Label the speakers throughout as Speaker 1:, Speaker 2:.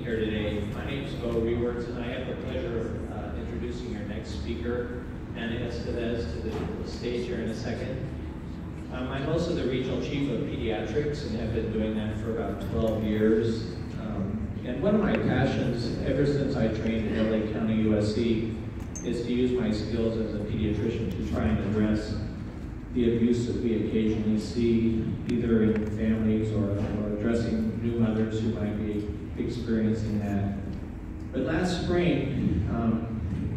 Speaker 1: here today. My name is Bo Rewerts, and I have the pleasure of introducing our next speaker, Ana Estevez, to the stage here in a second. I'm also the Regional Chief of Pediatrics and have been doing that for about 12 years. And one of my passions, ever since I trained at LA County USC, is to use my skills as a pediatrician to try and address the abuse that we occasionally see, either in families or addressing new mothers who might be experiencing that. But last spring,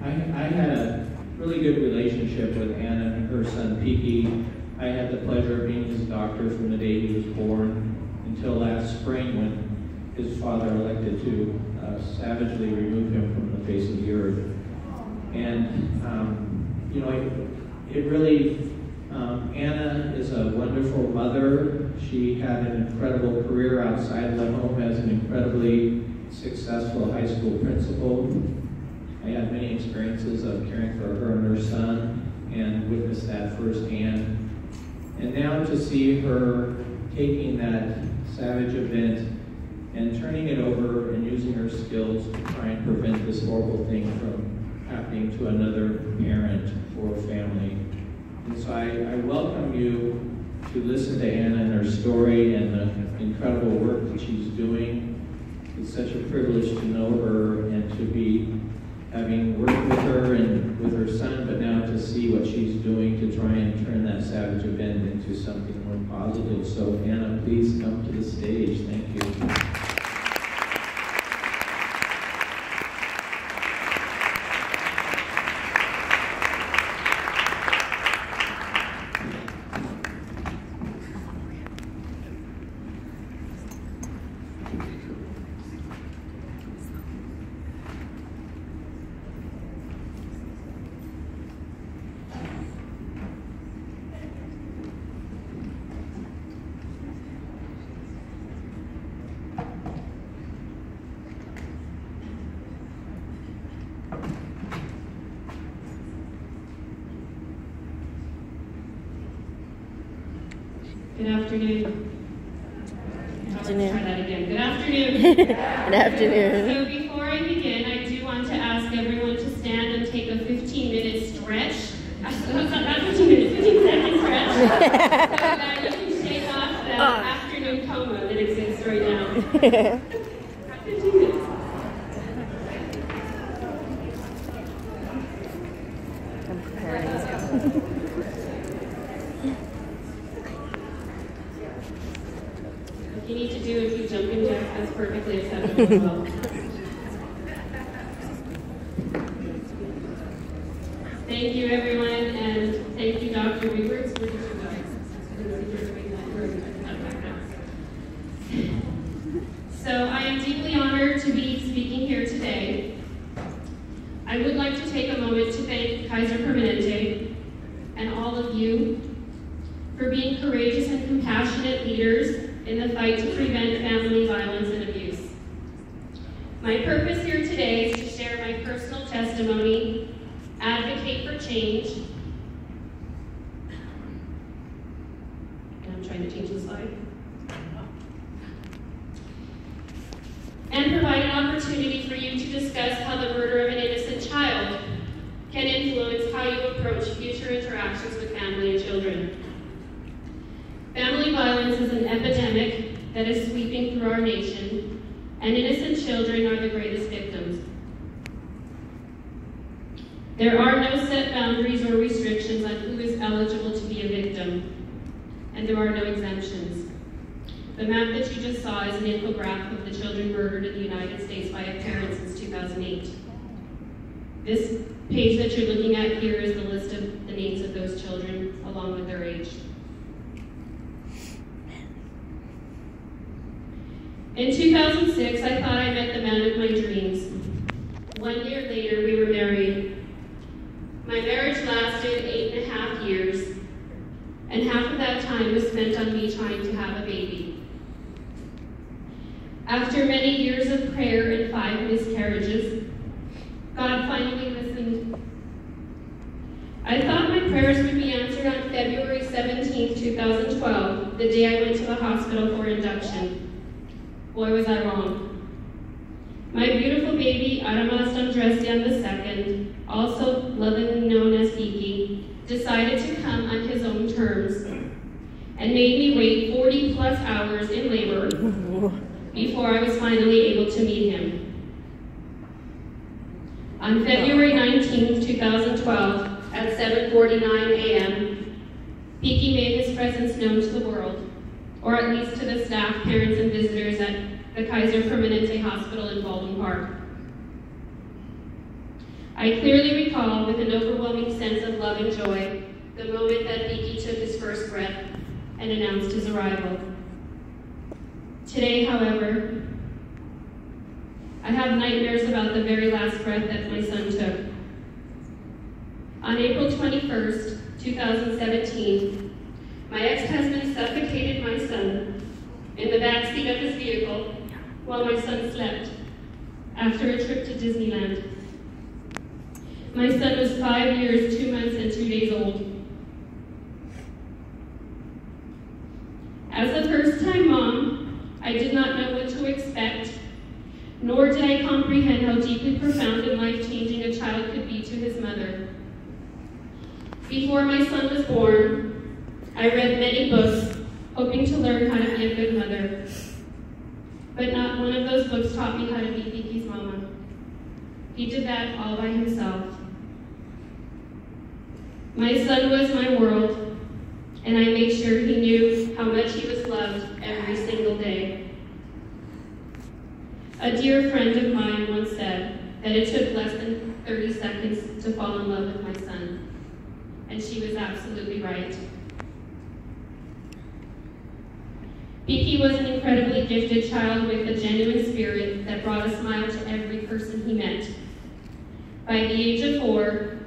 Speaker 1: I had a really good relationship with Ana and her son, Piki. I had the pleasure of being his doctor from the day he was born until last spring when his father elected to savagely remove him from the face of the earth. And, it really, Ana is a wonderful mother. She had an incredible career outside of the home as an incredibly successful high school principal. I had many experiences of caring for her and her son and witnessed that firsthand. And now to see her taking that savage event and turning it over and using her skills to try and prevent this horrible thing from happening to another parent or family. And so I welcome you to listen to Ana and her story and the incredible work that she's doing. It's such a privilege to know her and to be having worked with her and with her son, but now to see what she's doing to try and turn that savage event into something more positive. So Ana, please come to the stage. Thank you.
Speaker 2: Good afternoon.
Speaker 3: Afternoon.
Speaker 2: Try that again. Good afternoon.
Speaker 3: Good afternoon.
Speaker 2: So before I begin, I do want to ask everyone to stand and take a 15-minute stretch. Actually, not 15 minutes, 15-second stretch. So that you can shake off the afternoon coma that exists right now. 15 minutes.
Speaker 3: I'm preparing.
Speaker 2: If you need to do a few jumping jacks, that's perfectly acceptable as well. Thank you, everyone, and thank you, Dr. Rewerts, for your So I am deeply honored to be speaking here today. I would like to take a moment to thank Kaiser Permanente and all of you for being courageous and compassionate leaders in the fight to prevent family violence and abuse. My purpose here today is to share my personal testimony, advocate for change, and I'm trying to change the slide, and provide an opportunity for you to discuss how the murder of an innocent child can influence how you approach future interactions with family and children. Family violence is an epidemic that is sweeping through our nation, and innocent children are the greatest victims. There are no set boundaries or restrictions on who is eligible to be a victim, and there are no exemptions. The map that you just saw is an infographic of the children murdered in the United States by a parent since 2008. This page that you're looking at here is the list of the names of those children, along with their age. In 2006, I thought I met the man of my dreams. 1 year later, we were married. My marriage lasted 8.5 years, and half of that time was spent on me trying to have a baby. After many years of prayer and 5 miscarriages, God finally listened. I thought my prayers would be answered on February 17, 2012, the day I went to the hospital for induction. Boy, was I wrong. My beautiful baby, Aramas Andrestian II, also lovingly known as Kiki, decided to come on his own terms and made me wait 40 plus hours in labor before I was finally able to meet him. On February 19, 2012, at 7:49 a.m., Kiki made his presence known to the world, or at least to the staff, parents, and visitors at the Kaiser Permanente Hospital in Baldwin Park. I clearly recall with an overwhelming sense of love and joy the moment that Kiki took his first breath and announced his arrival. Today, however, I have nightmares about the very last breath that my son took. On April 21st, 2017, my ex-husband suffocated my son in the backseat of his vehicle while my son slept after a trip to Disneyland. My son was 5 years, 2 months, and 2 days old. As a first-time mom, I did not know what to expect, nor did I comprehend how deeply profound and life-changing a child could be to his mother. Before my son was born, I read many books, hoping to learn how to be a good mother. But not one of those books taught me how to be Kiki's mama. He did that all by himself. My son was my world, and I made sure he knew how much he was loved every single day. A dear friend of mine once said that it took less than 30 seconds to fall in love with my son, and she was absolutely right. Kiki was an incredibly gifted child with a genuine spirit that brought a smile to every person he met. By the age of 4,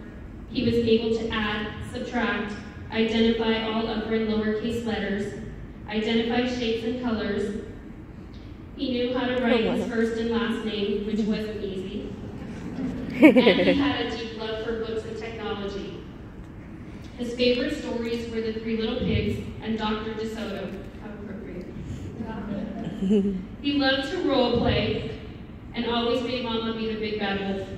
Speaker 2: he was able to add, subtract, identify all upper and lowercase letters, identify shapes and colors. He knew how to write his first and last name, which wasn't easy. And he had a deep love for books and technology. His favorite stories were The Three Little Pigs and Dr. DeSoto. How appropriate. He loved to role play and always made Mama be the big bad wolf.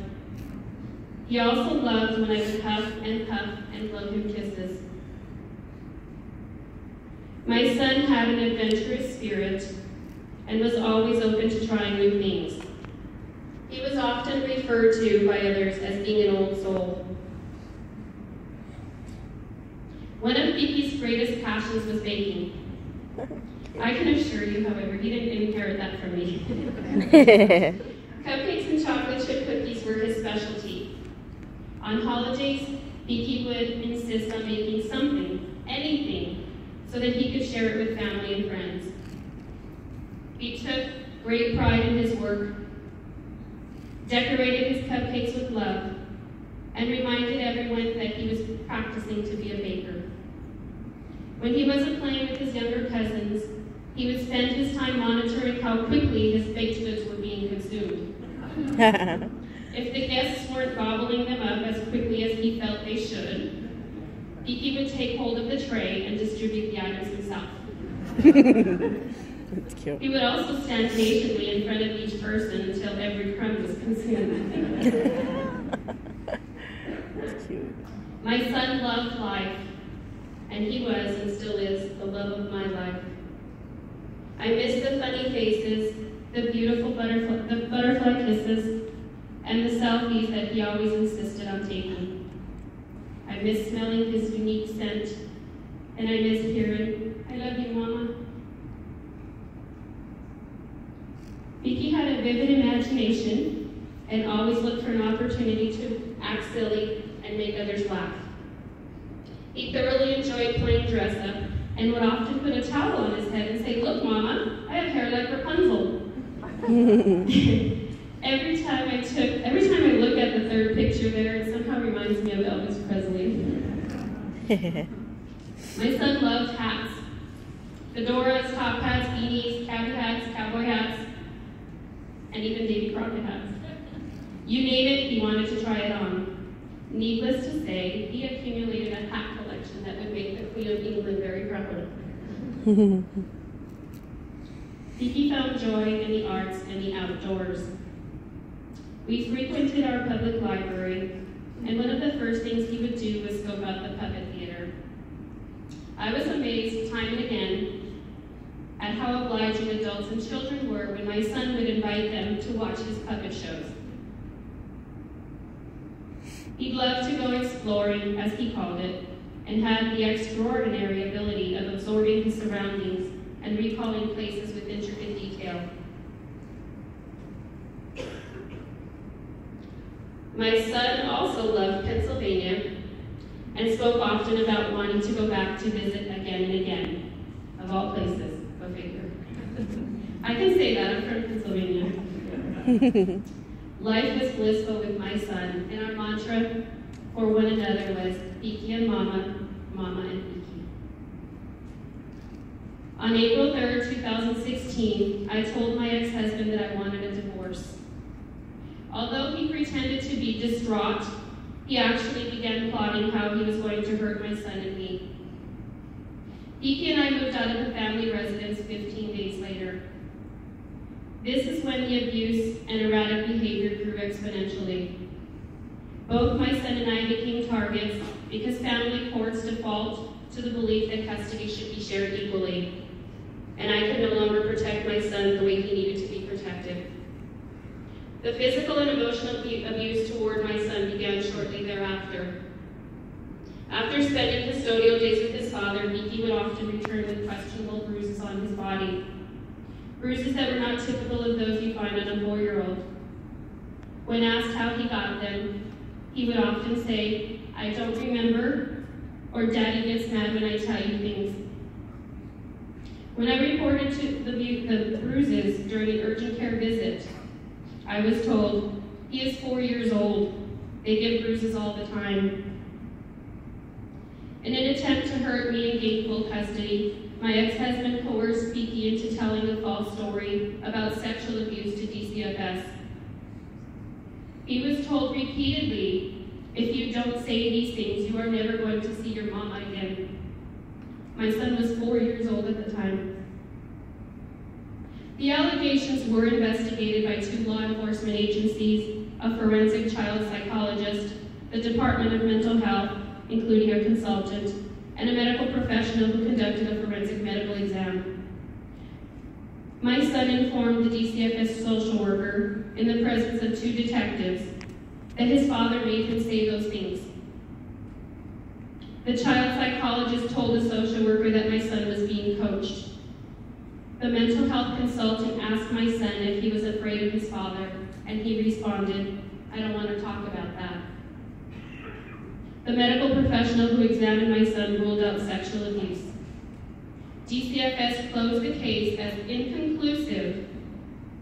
Speaker 2: He also loved when I would huff and puff and blow him kisses. My son had an adventurous spirit and was always open to trying new things. He was often referred to by others as being an old soul. One of Kiki's greatest passions was baking. I can assure you, however, he didn't inherit that from me. Cupcakes and chocolate chip cookies were his specialty. On holidays, Kiki would insist on making something, anything, so that he could share it with family and friends. He took great pride in his work, decorated his cupcakes with love, and reminded everyone that he was practicing to be a baker. When he wasn't playing with his younger cousins, he would spend his time monitoring how quickly his baked goods were being consumed. If the guests weren't gobbling them up as quickly as he felt they should, Kiki would take hold of the tray and distribute the items himself.
Speaker 3: That's cute.
Speaker 2: He would also stand patiently in front of each person until every crumb was consumed.
Speaker 3: That's cute.
Speaker 2: My son loved life, and he was and still is the love of my life. I miss the funny faces, the beautiful butterfly kisses, and the selfies that he always insisted on taking. I miss smelling his unique scent, and I miss hearing, "I love you, Mama." Kiki had a vivid imagination and always looked for an opportunity to act silly and make others laugh. He thoroughly enjoyed playing dress up and would often put a towel on his head and say, "Look, Mama, I have hair like Rapunzel." Every time I look at the third picture there, it somehow reminds me of Elvis Presley. My son loved hats. Fedoras, top hats, beanies, cabbie hats, cowboy hats, and even Davy Crockett hats. You name it, he wanted to try it on. Needless to say, he accumulated a hat collection that would make the Queen of England very proud. Kiki found joy in the arts and the outdoors. We frequented our public library, and one of the first things he would do was scope out the puppet theater. I was amazed time and again at how obliging adults and children were when my son would invite them to watch his puppet shows. He loved to go exploring, as he called it, and had the extraordinary ability of absorbing his surroundings and recalling places with intricate detail. My son also loved Pennsylvania and spoke often about wanting to go back to visit again and again. Of all places, go figure. I can say that, I'm from Pennsylvania. Life was blissful with my son, and our mantra for one another was Piki and Mama, Mama and Piki. On April 3rd, 2016, I told my ex-husband that I wanted a divorce. Although he pretended to be distraught, he actually began plotting how he was going to hurt my son and me. Piki and I moved out of the family residence 15 days later. This is when the abuse and erratic behavior grew exponentially. Both my son and I became targets because family courts default to the belief that custody should be shared equally, and I could no longer protect my son the way he needed to be protected. The physical and emotional abuse toward my son began shortly thereafter. After spending custodial days with his father, Piki would often return with questionable bruises on his body. Bruises that were not typical of those you find on a 4-year-old. When asked how he got them, he would often say, "I don't remember," or "Daddy gets mad when I tell you things." When I reported to the bruises during an urgent care visit, I was told, "He is 4 years old. They get bruises all the time." In an attempt to hurt me in gainful custody, my ex-husband coerced Piki into telling a false story about sexual abuse to DCFS. He was told repeatedly, "If you don't say these things, you are never going to see your mama again." My son was 4 years old at the time. The allegations were investigated by 2 law enforcement agencies, a forensic child psychologist, the Department of Mental Health, including a consultant, and a medical professional who conducted a forensic medical exam. My son informed the DCFS social worker, in the presence of 2 detectives, that his father made him say those things. The child psychologist told the social worker that my son was being coached. The mental health consultant asked my son if he was afraid of his father, and he responded, "I don't want to talk about that." The medical professional who examined my son ruled out sexual abuse. DCFS closed the case as inconclusive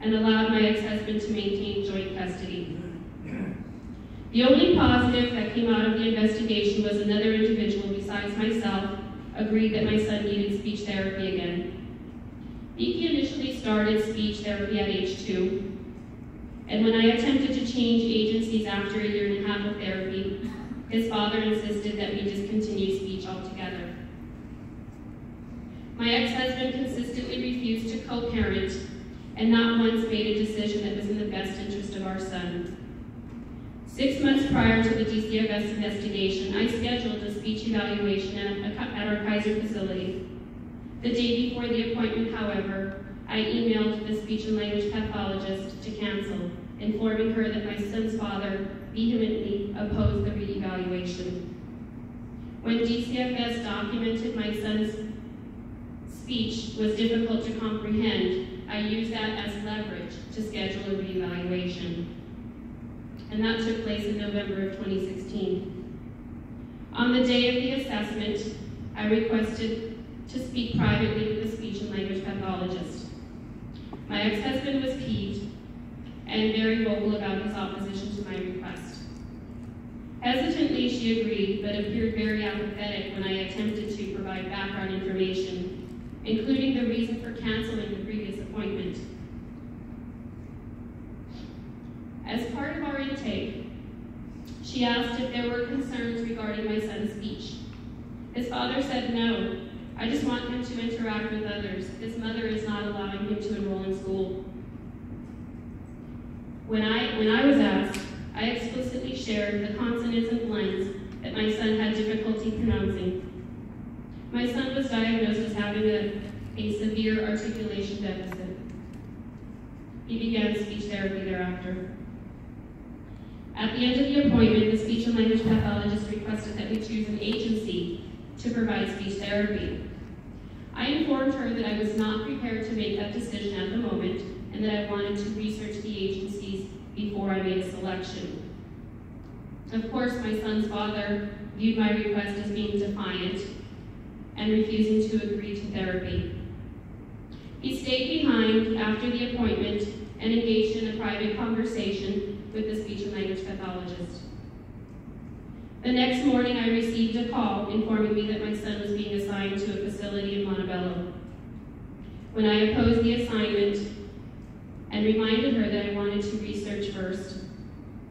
Speaker 2: and allowed my ex-husband to maintain joint custody. The only positive that came out of the investigation was another individual besides myself agreed that my son needed speech therapy again. Piki initially started speech therapy at age 2, and when I attempted to change agencies after a 1.5 years of therapy, his father insisted that we discontinue speech altogether. My ex-husband consistently refused to co-parent and not once made a decision that was in the best interest of our son. 6 months prior to the DCFS investigation, I scheduled a speech evaluation at our Kaiser facility. The day before the appointment, however, I emailed the speech and language pathologist to cancel, informing her that my son's father vehemently opposed the re-evaluation. When DCFS documented my son's speech was difficult to comprehend, I used that as leverage to schedule a re-evaluation. And that took place in November of 2016. On the day of the assessment, I requested to speak privately with the speech and language pathologist. My ex-husband was peeved and very vocal about his opposition to my request. Hesitantly, she agreed, but appeared very apathetic when I attempted to provide background information, including the reason for canceling the previous appointment. As part of our intake, she asked if there were concerns regarding my son's speech. His father said no. "I just want him to interact with others. His mother is not allowing him to enroll in school." When I was asked explicitly shared the consonants and blends that my son had difficulty pronouncing. My son was diagnosed as having a severe articulation deficit. He began speech therapy thereafter. At the end of the appointment, the speech and language pathologist requested that we choose an agency to provide speech therapy. I informed her that I was not prepared to make that decision at the moment and that I wanted to research the agencies before I made a selection. Of course, my son's father viewed my request as being defiant and refusing to agree to therapy. He stayed behind after the appointment and engaged in a private conversation with the speech and language pathologist. The next morning, I received a call informing me that my son was being assigned to a facility in Montebello. When I opposed the assignment and reminded her that I wanted to research first,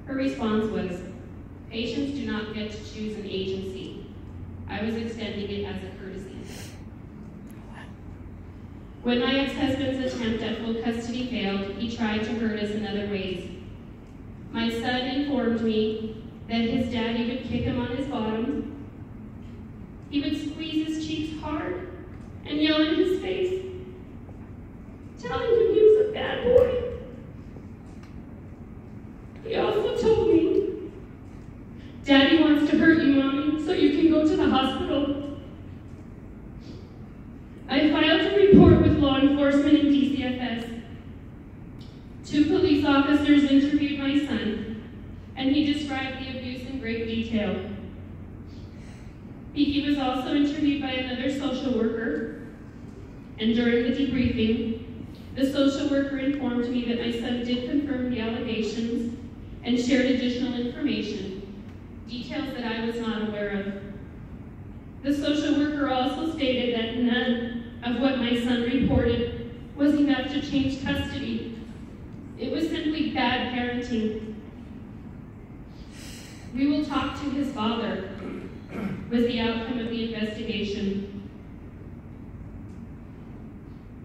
Speaker 2: her response was, "Patients do not get to choose an agency." I was extending it as a courtesy. When my ex-husband's attempt at full custody failed, he tried to hurt us in other ways. My son informed me that his daddy would kick him on his bottom. He would squeeze his cheeks hard and yell in his face, telling him he was a bad boy. He also told me, "Daddy wants to hurt you, Mommy, so you can go to the hospital." I filed a report with law enforcement and DCFS. 2 police officers interviewed my son, and he described the abuse in great detail. He was also interviewed by another social worker, and during the debriefing, the social worker informed me that my son did confirm the allegations and shared additional information, details that I was not aware of. The social worker also stated that none of what my son reported was enough to change custody. It was simply bad parenting. "We will talk to his father," was the outcome of the investigation.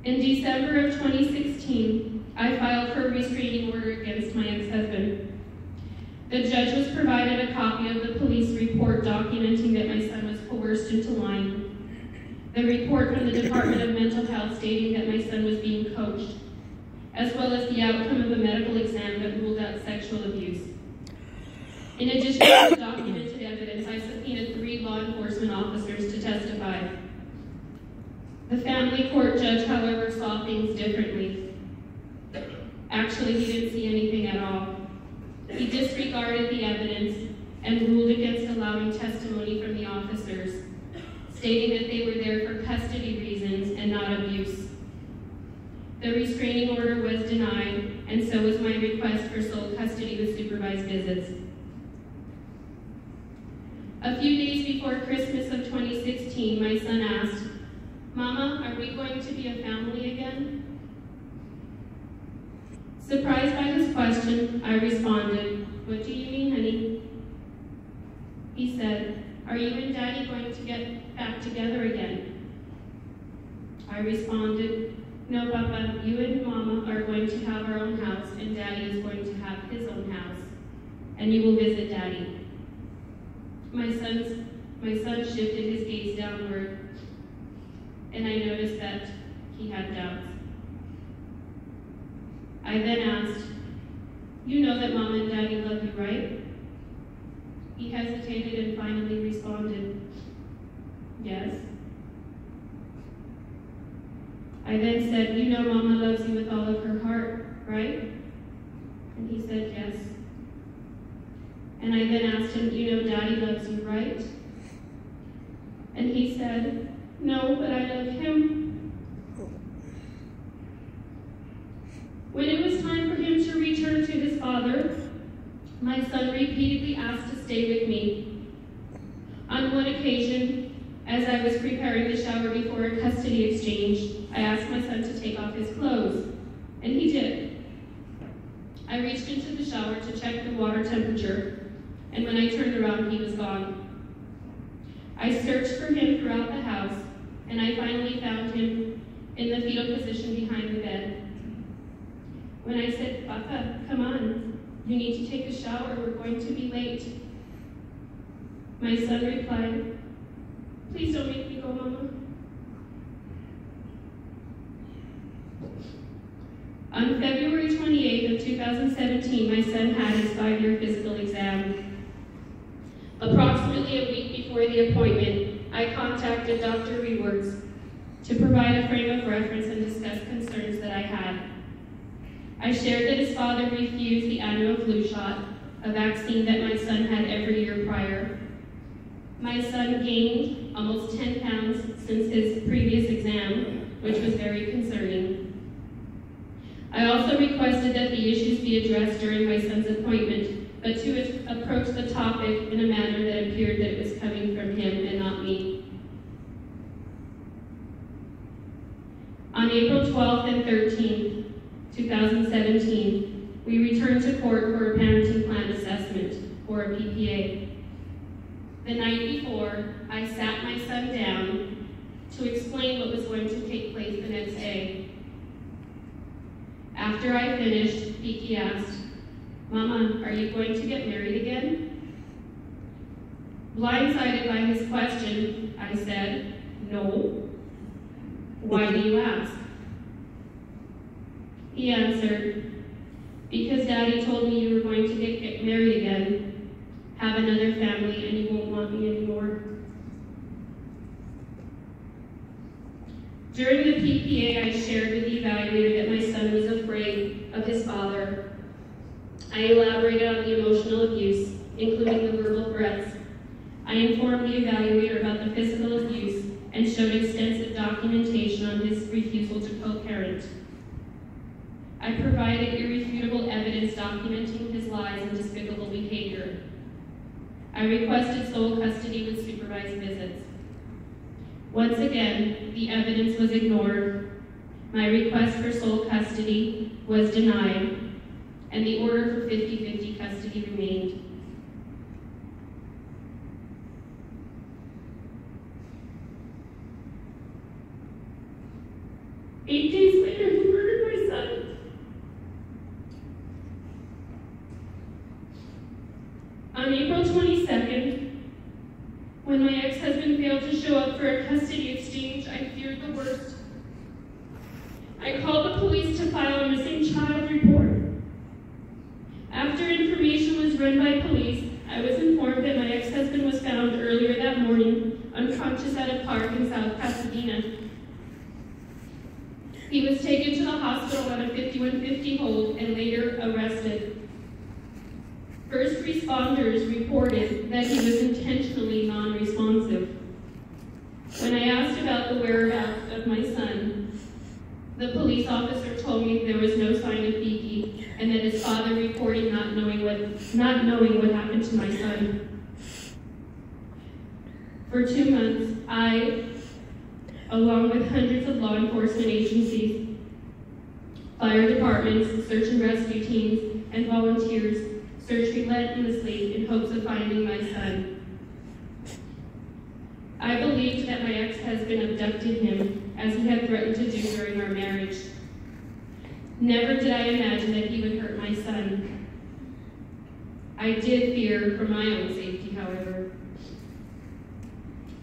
Speaker 2: In December of 2016, I filed for a restraining order against my ex-husband. The judge was provided a copy of the police report documenting that my son was coerced into lying, the report from the Department of Mental Health stating that my son was being coached, as well as the outcome of a medical exam that ruled out sexual abuse. In addition to the documented evidence, I subpoenaed 3 law enforcement officers to testify. The family court judge, however, saw things differently. Actually, he didn't see anything at all. He disregarded the evidence and ruled against allowing testimony from the officers, stating that they were there for custody reasons and not abuse. The restraining order was denied, and so was my request for sole custody with supervised visits. A few days before Christmas of 2016, my son asked, "Mama, are we going to be a family again?" Surprised by his question, I responded, "What do you mean, honey?" He said, "Are you and Daddy going to get back together again?" I responded, "No, Papa, you and Mama are going to have our own house, and Daddy is going to have his own house, and you will visit Daddy." My son shifted his gaze downward, and I noticed that he had doubts. I then asked, "You know that Mama and Daddy love you, right?" He hesitated and finally responded, "Yes." I then said, "You know Mama loves you with all of her heart, right?" And he said, "Yes." And I then asked him, "You know Daddy loves you, right?" And he said, "No, but I love him." When it was time for him to return to his father, my son repeatedly asked to stay with me. On one occasion, as I was preparing the shower before a custody exchange, I asked my son to take off his clothes, and he did. I reached into the shower to check the water temperature, and when I turned around, he was gone. I searched for him throughout the house, and I finally found him in the fetal position behind the bed. When I said, "Papa, come on," "You need to take a shower, we're going to be late." My son replied, "Please don't make me go, Mama." On February 28th of 2017, my son had his 5-year physical exam. Approximately a week before the appointment, I contacted Dr. Reworks to provide a frame of reference and discuss concerns that I had. I shared that his father refused the annual flu shot, a vaccine that my son had every year prior. My son gained almost 10 pounds since his previous exam, which was very concerning. I also requested that the issues be addressed during my son's appointment, but to approach the topic in a manner that appeared that it was coming from him and not me. On April 12th and 13th, 2017, we returned to court for a parenting plan assessment, or a PPA. The night before, I sat my son down to explain what was going to take place the next day. After I finished, Kiki asked, "Mama, are you going to get married again?" Blindsided by his question, I said, "No." "Why do you ask?" He answered, "Because Daddy told me you were going to get married again, have another family, and you won't want me anymore." During the PPA, I shared with the evaluator that my son was afraid of his father. I elaborated on the emotional abuse, including the verbal threats. I informed the evaluator about the physical abuse and showed extensive documentation on his refusal to co-parent. I provided irrefutable evidence documenting his lies and despicable behavior. I requested sole custody with supervised visits. Once again, the evidence was ignored. My request for sole custody was denied, and the order for 50-50 custody remained. Eight days later, he murdered my son. On April 22nd, when my ex-husband failed to show up for a custody exchange, I feared the worst. I called the police to file a missing child report. After information was run by police, I was informed that my ex-husband was found earlier that morning, unconscious at a park in South Pasadena. He was taken to the hospital on a 5150 hold and later arrested. First responders reported that he was intentionally non-responsive. When I asked about the whereabouts of my son, the police officer told me there was no sign of Kiki and that his father reported not knowing what happened to my son. For 2 months, I, along with hundreds of law enforcement agencies, fire departments, search and rescue teams, and volunteers, searched relentlessly in hopes of finding my son. I believed that my ex-husband abducted him, as he had threatened to do during our marriage. Never did I imagine that he would hurt my son. I did fear for my own safety, however.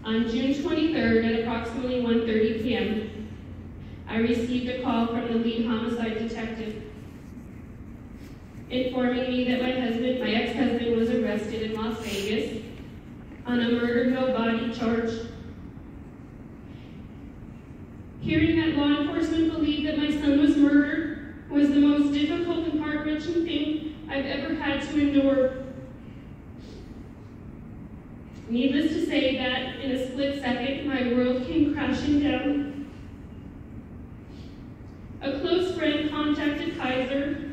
Speaker 2: On June 23rd at approximately 1:30 p.m., I received a call from the lead homicide detective informing me that my ex-husband was arrested in Las Vegas on a murder no body charge. Hearing that law enforcement believed that my son was murdered was the most difficult and heart-wrenching thing I've ever had to endure. Needless to say that in a split second, my world came crashing down. A close friend contacted Kaiser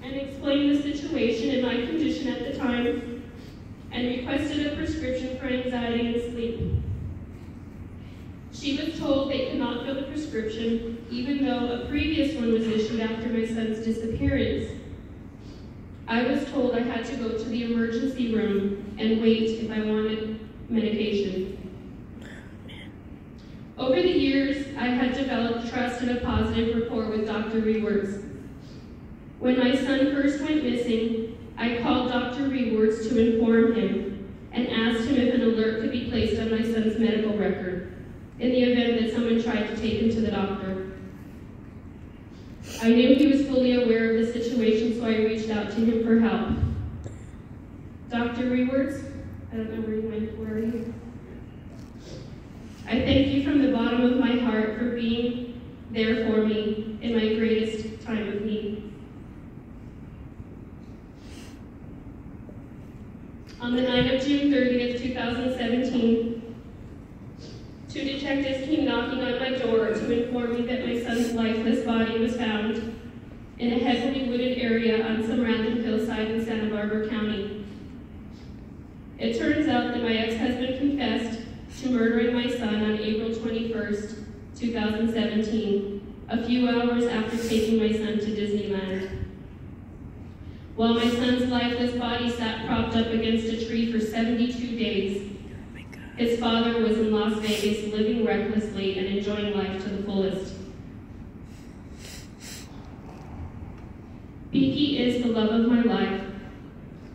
Speaker 2: and explained the situation and my condition at the time, and requested a prescription for anxiety and sleep. She was told they could not fill the prescription, even though a previous one was issued after my son's disappearance. I was told I had to go to the emergency room and wait if I wanted medication. Over the years, I had developed trust and a positive rapport with Dr. Reworks. When my son first went missing, in the event that someone tried to take him to the doctor. I knew he was fully aware of the situation, so I reached out to him for help. Dr. Rewards, I don't know where you went. Where are you? I thank you from the bottom of my heart for being there for me in my greatest time of need. On the night of June 30th, 2017, 2 detectives came knocking on my door to inform me that my son's lifeless body was found in a heavily wooded area on some random hillside in Santa Barbara County. It turns out that my ex-husband confessed to murdering my son on April 21st, 2017, a few hours after taking my son to Disneyland. While my son's lifeless body sat propped up against a tree for 72 days, his father was in Las Vegas living recklessly and enjoying life to the fullest. Beaky is the love of my life.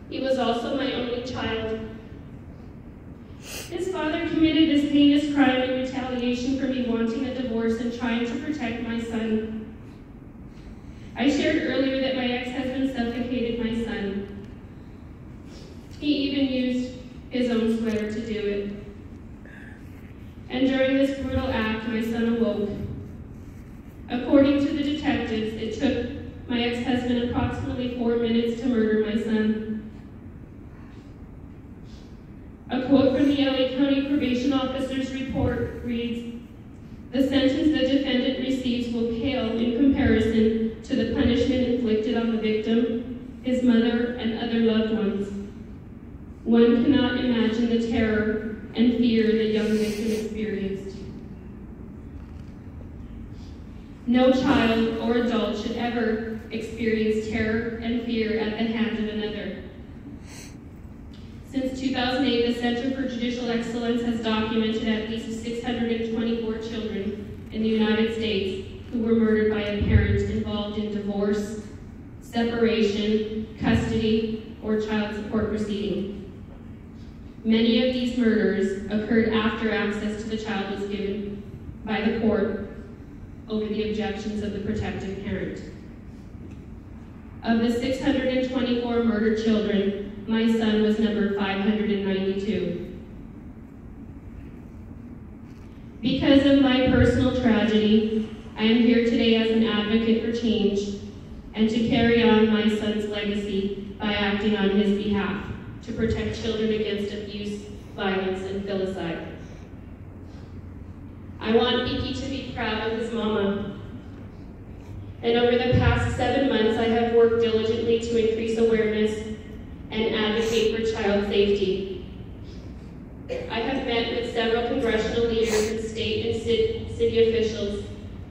Speaker 2: He was also my only child. His father committed this heinous crime in retaliation for me wanting a divorce and trying to protect my son. I shared earlier that my ex-husband suffocated my son. He even used his own sweater to do it. And during this brutal act, my son awoke. According to the detectives, it took my ex-husband approximately 4 minutes to murder my son. A quote from the LA County Probation Officer's report reads, "The sentence the defendant receives will pale in comparison to the punishment inflicted on the victim, his mother, and other loved ones. One cannot imagine the terror and fear the young victim experienced." No child or adult should ever experience terror and fear at the hands of another. Since 2008, the Center for Judicial Excellence has documented at least 624 children in the United States who were murdered by a parent involved in divorce, separation, custody, or child support proceeding. Many of these murders occurred after access to the child was given by the court over the objections of the protective parent. Of the 624 murdered children, my son was number 592. Because of my personal tragedy, I am here today as an advocate for change and to carry on my son's legacy by acting on his behalf to protect children against abuse, violence, and filicide. I want Beaky to be proud of his mama. And over the past 7 months, I have worked diligently to increase awareness and advocate for child safety. I have met with several congressional leaders and state and city officials,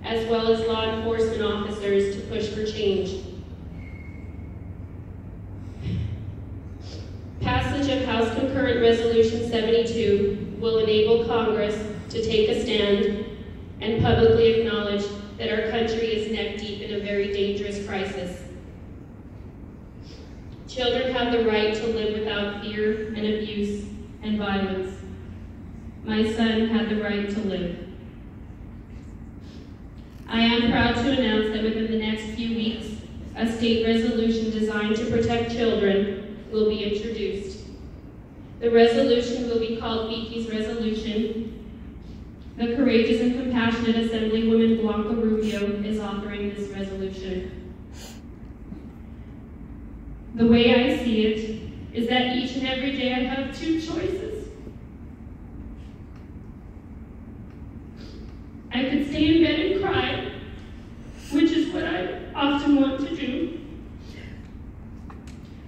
Speaker 2: as well as law enforcement officers, to push for change. Passage of House Concurrent Resolution 72 will enable Congress to take a stand and publicly acknowledge that our country is neck deep in a very dangerous crisis. Children have the right to live without fear and abuse and violence. My son had the right to live. I am proud to announce that within the next few weeks, a state resolution designed to protect children will be introduced. The resolution will be called Beaky's Resolution. The courageous and compassionate Assemblywoman Blanca Rubio is authoring this resolution. The way I see it is that each and every day I have two choices. I could stay in bed and cry, which is what I often want to do.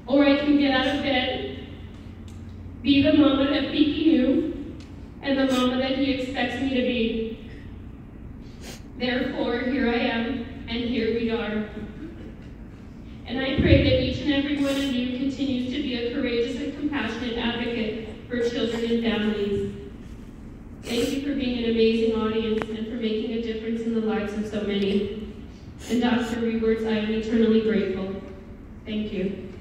Speaker 2: Or I can get out of bed, be the mama that Beaky knew, and the mama that he expects me to be. Therefore, here I am, and here we are. And I pray that each and every one of you continues to be a courageous and compassionate advocate for children and families. Thank you for being an amazing audience and for making a difference in the lives of so many. And Dr. Rewards, I am eternally grateful. Thank you.